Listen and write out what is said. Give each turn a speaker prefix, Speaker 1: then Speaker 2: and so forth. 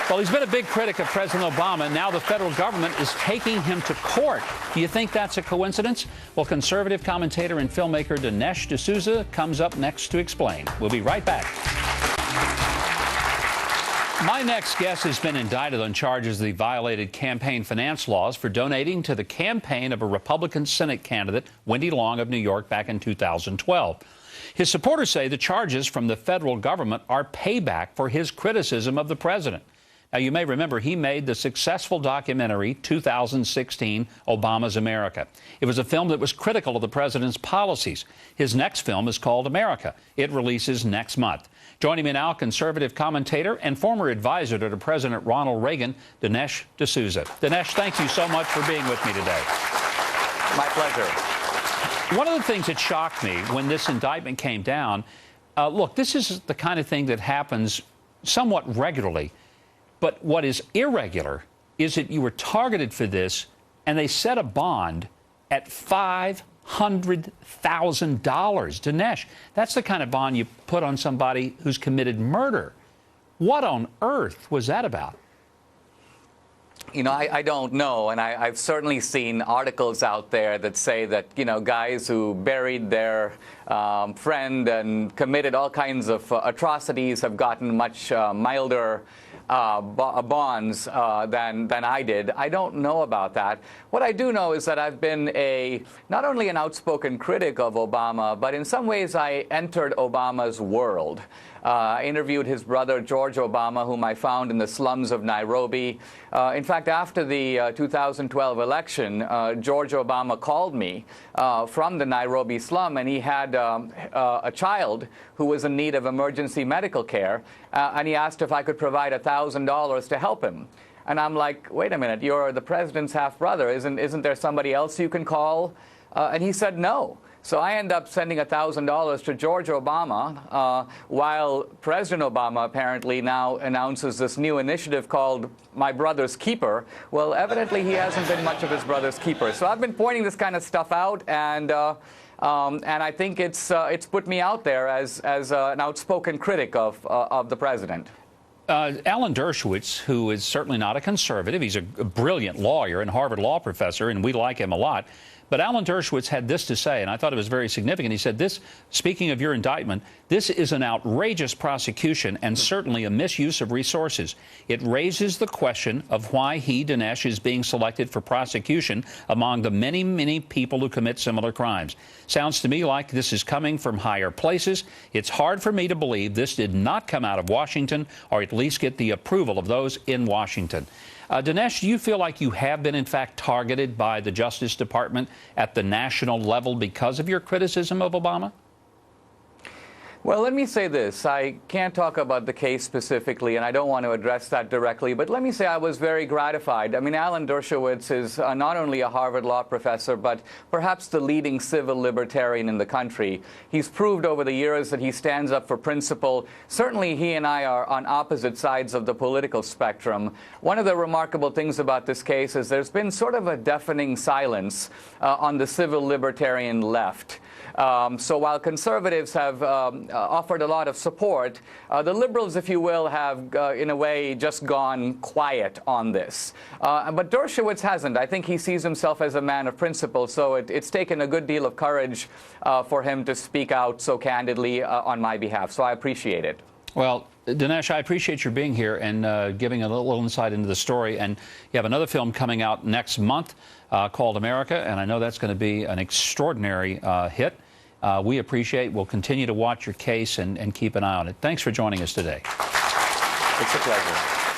Speaker 1: Well, he's been a big critic of President Obama, and now the federal government is taking him to court. Do you think that's a coincidence? Well, conservative commentator and filmmaker Dinesh D'Souza comes up next to explain. We'll be right back. My next guest has been indicted on charges that he violated campaign finance laws for donating to the campaign of a Republican Senate candidate, Wendy Long of New York, back in 2012. His supporters say the charges from the federal government are payback for his criticism of the president. Now, you may remember he made the successful documentary 2016, Obama's America. It was a film that was critical of the president's policies. His next film is called America. It releases next month. Joining me now, conservative commentator and former advisor to President Ronald Reagan, Dinesh D'Souza. Dinesh, thank you so much for being with me today.
Speaker 2: My pleasure.
Speaker 1: One of the things that shocked me when this indictment came down, look, this is the kind of thing that happens somewhat regularly. But what is irregular is that you were targeted for this, and they set a bond at $500,000. Dinesh, that's the kind of bond you put on somebody who's committed murder. What on earth was that about?
Speaker 2: You know, I don't know, and I've certainly seen articles out there that say that, you know, guys who buried their friend and committed all kinds of atrocities have gotten much milder bonds than I did. I don't know about that. What I do know is that I've been not only an outspoken critic of Obama, but in some ways I entered Obama's world. I interviewed his brother, George Obama, whom I found in the slums of Nairobi. In fact, after the 2012 election, George Obama called me from the Nairobi slum, and he had a child who was in need of emergency medical care, and he asked if I could provide $1,000 to help him. And I'm like, wait a minute, you're the president's half-brother. Isn't there somebody else you can call? And he said no. So I end up sending $1,000 to George Obama, while President Obama apparently now announces this new initiative called My Brother's Keeper. Well, evidently he hasn't been much of his brother's keeper. So I've been pointing this kind of stuff out, and I think it's put me out there as an outspoken critic of the president.
Speaker 1: Alan Dershowitz, who is certainly not a conservative, he's a brilliant lawyer and Harvard law professor, and we like him a lot. But Alan Dershowitz had this to say, and I thought it was very significant. He said this, speaking of your indictment, this is an outrageous prosecution and certainly a misuse of resources. It raises the question of why he, Dinesh, is being selected for prosecution among the many, many people who commit similar crimes. Sounds to me like this is coming from higher places. It's hard for me to believe this did not come out of Washington, or at least get the approval of those in Washington. Dinesh, do you feel like you have been, in fact, targeted by the Justice Department at the national level because of your criticism of Obama?
Speaker 2: Well, let me say this. I can't talk about the case specifically, and I don't want to address that directly, but let me say I was very gratified. I mean, Alan Dershowitz is not only a Harvard law professor, but perhaps the leading civil libertarian in the country. He's proved over the years that he stands up for principle. Certainly, he and I are on opposite sides of the political spectrum. One of the remarkable things about this case is there's been sort of a deafening silence on the civil libertarian left. So while conservatives have offered a lot of support, the liberals, if you will, have, in a way, just gone quiet on this. But Dershowitz hasn't. I think he sees himself as a man of principle, so it's taken a good deal of courage for him to speak out so candidly on my behalf. So I appreciate it.
Speaker 1: Well, Dinesh, I appreciate your being here and giving a little insight into the story. And you have another film coming out next month called America, and I know that's going to be an extraordinary hit. We'll continue to watch your case and keep an eye on it. Thanks for joining us today.
Speaker 2: It's a pleasure.